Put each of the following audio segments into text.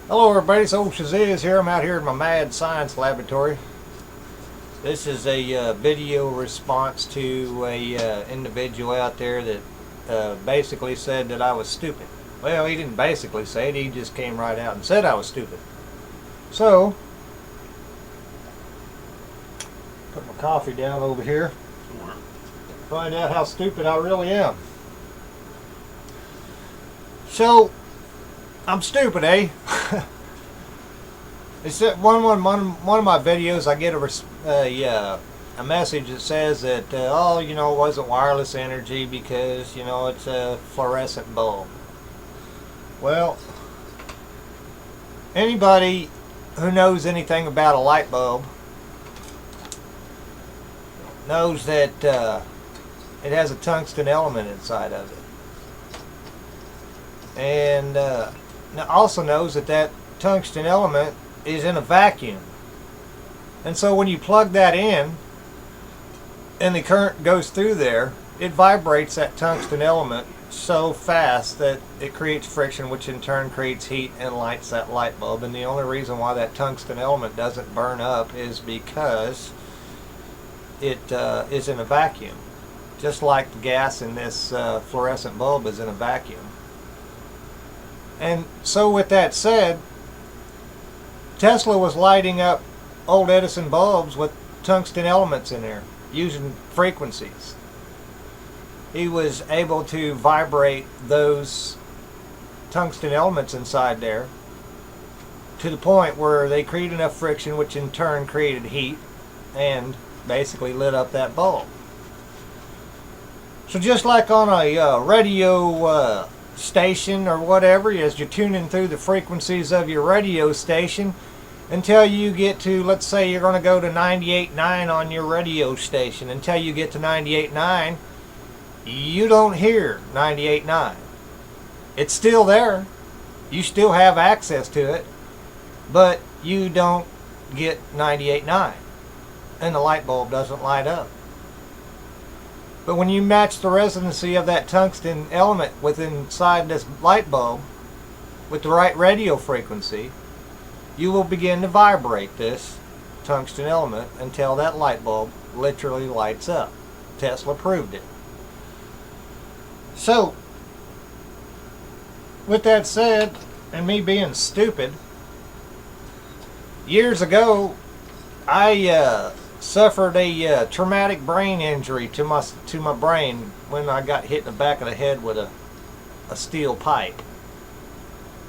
Hello everybody, it's old Shazizz here. I'm out here in my mad science laboratory. This is a video response to a individual out there that basically said that I was stupid. Well, he didn't basically say it, he just came right out and said I was stupid. So, put my coffee down over here. Find out how stupid I really am. So, I'm stupid, eh? It's that one of my videos. I get a message that says that oh, it wasn't wireless energy because it's a fluorescent bulb. Well, anybody who knows anything about a light bulb knows that it has a tungsten element inside of it, and also knows that that tungsten element is in a vacuum. And so when you plug that in and the current goes through there, it vibrates that tungsten element so fast that it creates friction, which in turn creates heat and lights that light bulb. And the only reason why that tungsten element doesn't burn up is because it is in a vacuum, just like the gas in this fluorescent bulb is in a vacuum. And so with that said, Tesla was lighting up old Edison bulbs with tungsten elements in there using frequencies. He was able to vibrate those tungsten elements inside there to the point where they created enough friction, which in turn created heat and basically lit up that bulb. So just like on a radio station or whatever, as you're tuning through the frequencies of your radio station until you get to, let's say you're going to go to 98.9 on your radio station. Until you get to 98.9, you don't hear 98.9. It's still there. You still have access to it, but you don't get 98.9, and the light bulb doesn't light up. But when you match the resonancy of that tungsten element within inside this light bulb with the right radio frequency, you will begin to vibrate this tungsten element until that light bulb literally lights up. Tesla proved it. So, with that said, and me being stupid, years ago I suffered a traumatic brain injury to my brain when I got hit in the back of the head with a steel pipe.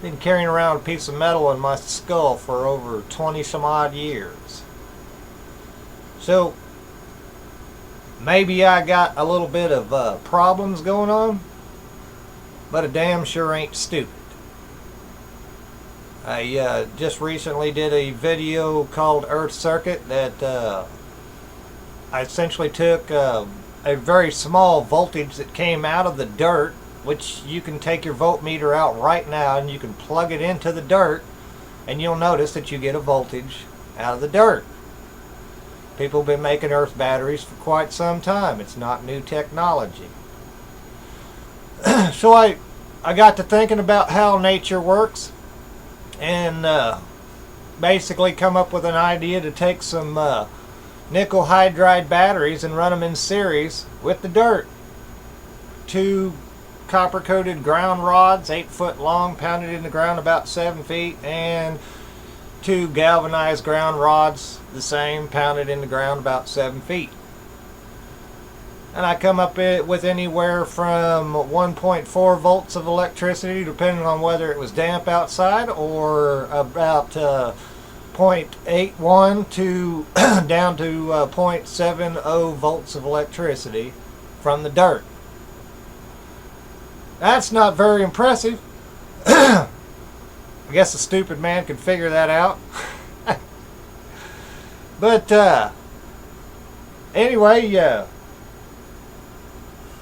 Been carrying around a piece of metal in my skull for over 20 some odd years. So maybe I got a little bit of problems going on, but I damn sure ain't stupid. I just recently did a video called Earth Circuit that I essentially took a very small voltage that came out of the dirt, which you can take your voltmeter out right now and you can plug it into the dirt and you'll notice that you get a voltage out of the dirt. People have been making earth batteries for quite some time. It's not new technology. So I got to thinking about how nature works and basically come up with an idea to take some nickel hydride batteries and run them in series with the dirt. Two copper coated ground rods, 8 foot long, pounded in the ground about 7 feet, and two galvanized ground rods, the same, pounded in the ground about 7 feet. And I come up with anywhere from 1.4 volts of electricity, depending on whether it was damp outside, or about 0.81 to down to 0.70 volts of electricity from the dirt. That's not very impressive. I guess a stupid man could figure that out. But anyway,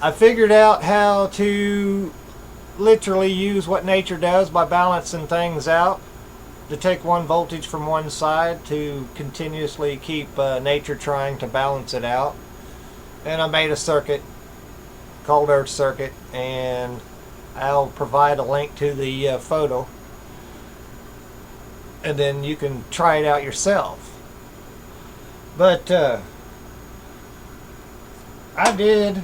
I figured out how to literally use what nature does by balancing things out, to take one voltage from one side to continuously keep nature trying to balance it out. And I made a circuit called Earth Circuit, and I'll provide a link to the photo and then you can try it out yourself. But I did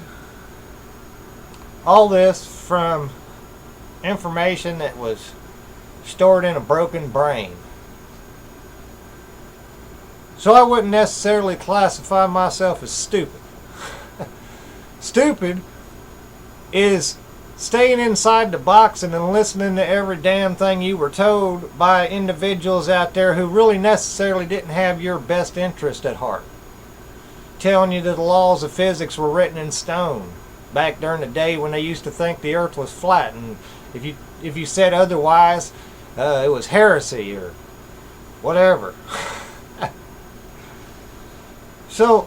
all this from information that was stored in a broken brain. So I wouldn't necessarily classify myself as stupid. Stupid is staying inside the box and then listening to every damn thing you were told by individuals out there who really necessarily didn't have your best interest at heart. Telling you that the laws of physics were written in stone back during the day when they used to think the earth was flat, and if you said otherwise, it was heresy or whatever. So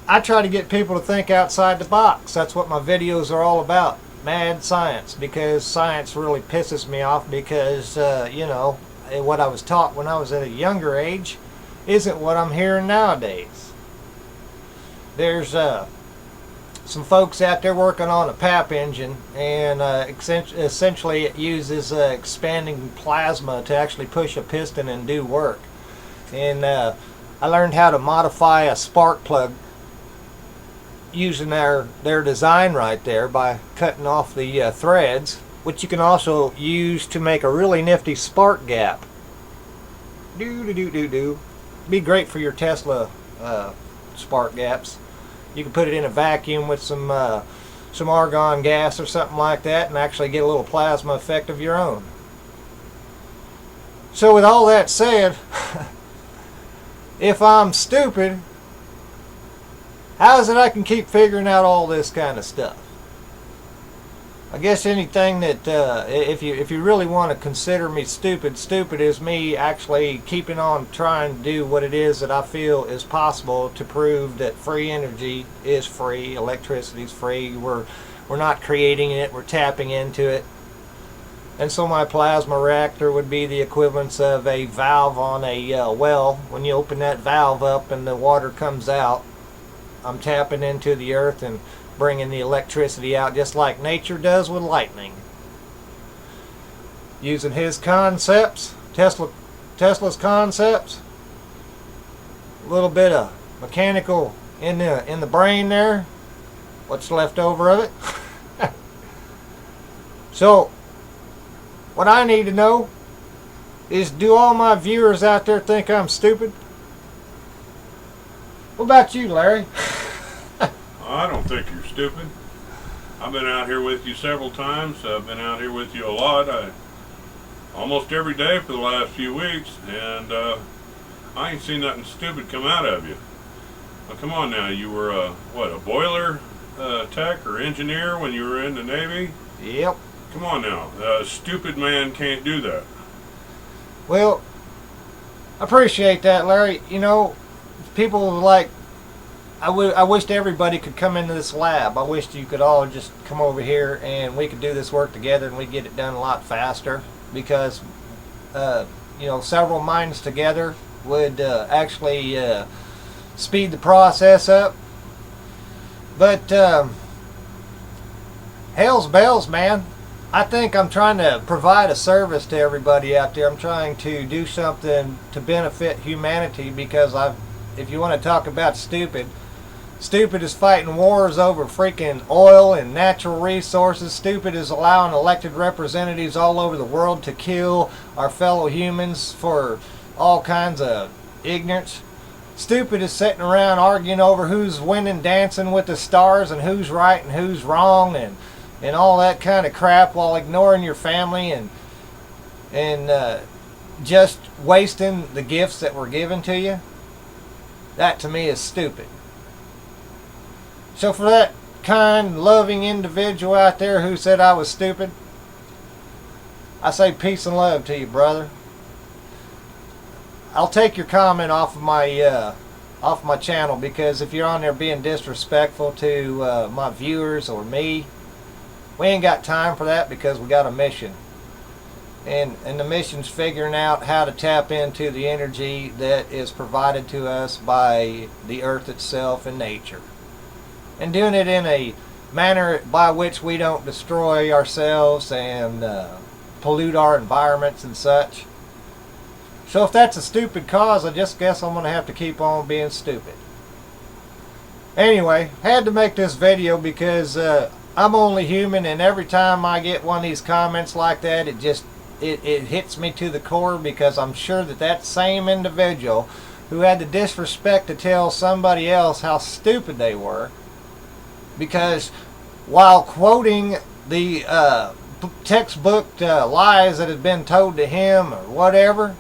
I try to get people to think outside the box. That's what my videos are all about. Mad science, because science really pisses me off, because you know, what I was taught when I was at a younger age isn't what I'm hearing nowadays. There's some folks out there working on a PAP engine, and essentially it uses expanding plasma to actually push a piston and do work. And I learned how to modify a spark plug using their design right there by cutting off the threads, which you can also use to make a really nifty spark gap. Be great for your Tesla spark gaps. You can put it in a vacuum with some argon gas or something like that and actually get a little plasma effect of your own. So with all that said, if I'm stupid, how is it I can keep figuring out all this kind of stuff? I guess anything that, if you really want to consider me stupid, stupid is me actually keeping on trying to do what it is that I feel is possible to prove that free energy is free, electricity is free, we're not creating it, we're tapping into it. And so my plasma reactor would be the equivalence of a valve on a well. When you open that valve up and the water comes out, I'm tapping into the earth and bringing the electricity out just like nature does with lightning. Using his concepts, Tesla's concepts, a little bit of mechanical in the brain there, what's left over of it. So what I need to know is, do all my viewers out there think I'm stupid? What about you, Larry? I don't think you're stupid. I've been out here with you several times. I've been out here with you a lot. Almost every day for the last few weeks, and I ain't seen nothing stupid come out of you. Well, come on now, you were a boiler tech or engineer when you were in the Navy? Yep. Come on now, a stupid man can't do that. Well, I appreciate that, Larry. You know, people like, I wished everybody could come into this lab. I wished you could all just come over here and we could do this work together and we'd get it done a lot faster, because you know, several minds together would actually speed the process up. But hell's bells, man. I think I'm trying to provide a service to everybody out there. I'm trying to do something to benefit humanity, because if you want to talk about stupid, stupid is fighting wars over freaking oil and natural resources. Stupid is allowing elected representatives all over the world to kill our fellow humans for all kinds of ignorance. Stupid is sitting around arguing over who's winning Dancing with the Stars and who's right and who's wrong and all that kind of crap, while ignoring your family and just wasting the gifts that were given to you. That to me is stupid. So for that kind, loving individual out there who said I was stupid, I say peace and love to you, brother. I'll take your comment off of my channel, because if you're on there being disrespectful to my viewers or me, we ain't got time for that, because we got a mission. And the mission's figuring out how to tap into the energy that is provided to us by the earth itself and nature. And doing it in a manner by which we don't destroy ourselves and pollute our environments and such. So if that's a stupid cause, I just guess I'm going to have to keep on being stupid. Anyway, had to make this video because I'm only human, and every time I get one of these comments like that, it hits me to the core, because I'm sure that that same individual who had the disrespect to tell somebody else how stupid they were, because while quoting the textbook lies that had been told to him or whatever,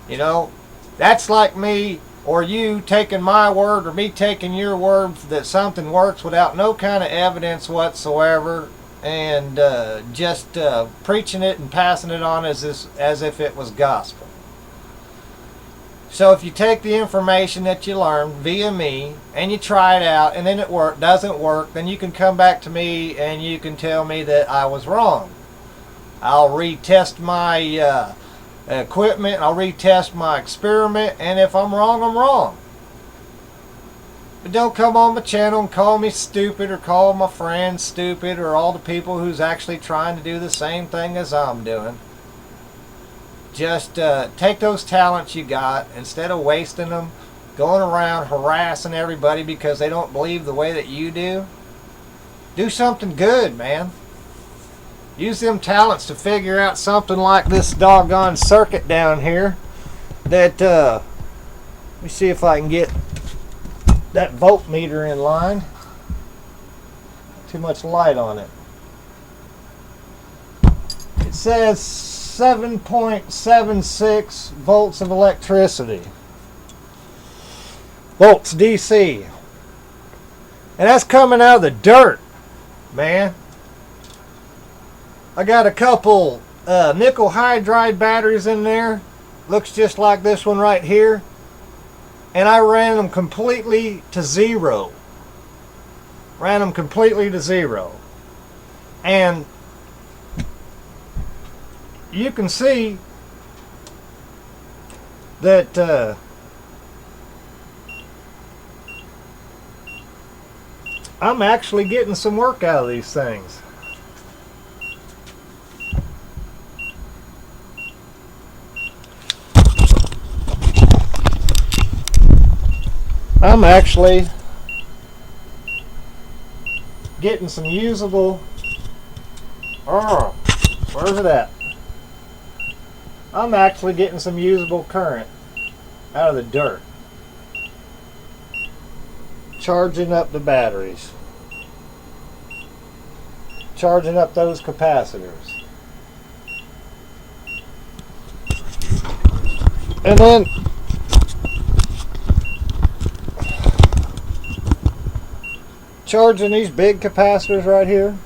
you know, that's like me or you taking my word or me taking your word that something works without no kind of evidence whatsoever, and just preaching it and passing it on as if it was gospel. So if you take the information that you learned via me and you try it out and then it doesn't work, then you can come back to me and you can tell me that I was wrong. I'll retest my equipment, I'll retest my experiment, and if I'm wrong, I'm wrong. But don't come on my channel and call me stupid, or call my friends stupid, or all the people who's actually trying to do the same thing as I'm doing. Just take those talents you got, instead of wasting them going around harassing everybody because they don't believe the way that you do. Do something good, man. Use them talents to figure out something like this doggone circuit down here that, let me see if I can get that voltmeter in line. Too much light on it. It says 7.76 volts of electricity. Volts DC. And that's coming out of the dirt, man. I got a couple nickel hydride batteries in there. Looks just like this one right here. And I ran them completely to zero. Ran them completely to zero. And you can see that I'm actually getting some work out of these things. I'm actually getting some usable, where's it at? I'm actually getting some usable current out of the dirt. Charging up the batteries. Charging up those capacitors. And then charging these big capacitors right here.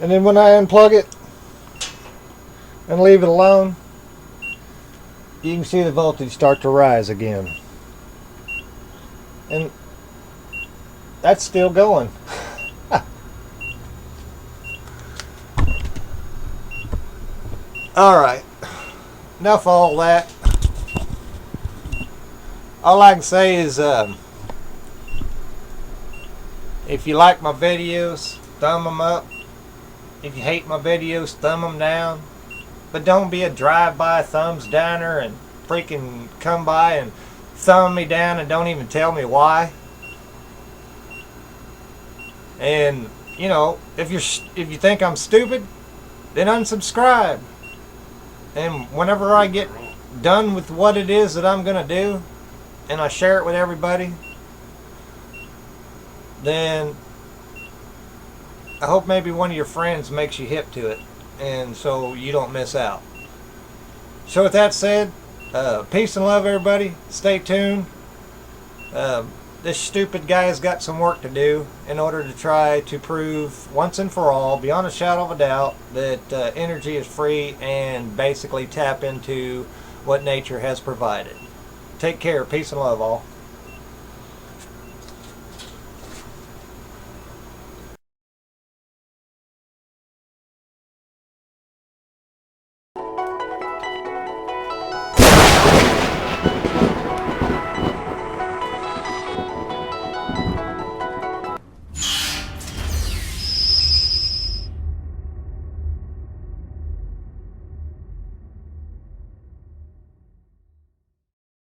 And then when I unplug it and leave it alone, you can see the voltage start to rise again. And that's still going. Alright, enough of all that. All I can say is if you like my videos, thumb them up. If you hate my videos, thumb them down. But don't be a drive-by thumbs downer and freaking come by and thumb me down and don't even tell me why. And you know, if you think I'm stupid, then unsubscribe. And whenever I get done with what it is that I'm gonna do, and I share it with everybody, then I hope maybe one of your friends makes you hip to it, and so you don't miss out. So with that said, peace and love, everybody. Stay tuned. This stupid guy's got some work to do in order to try to prove once and for all, beyond a shadow of a doubt, that energy is free, and basically tap into what nature has provided. Take care. Peace and love, all.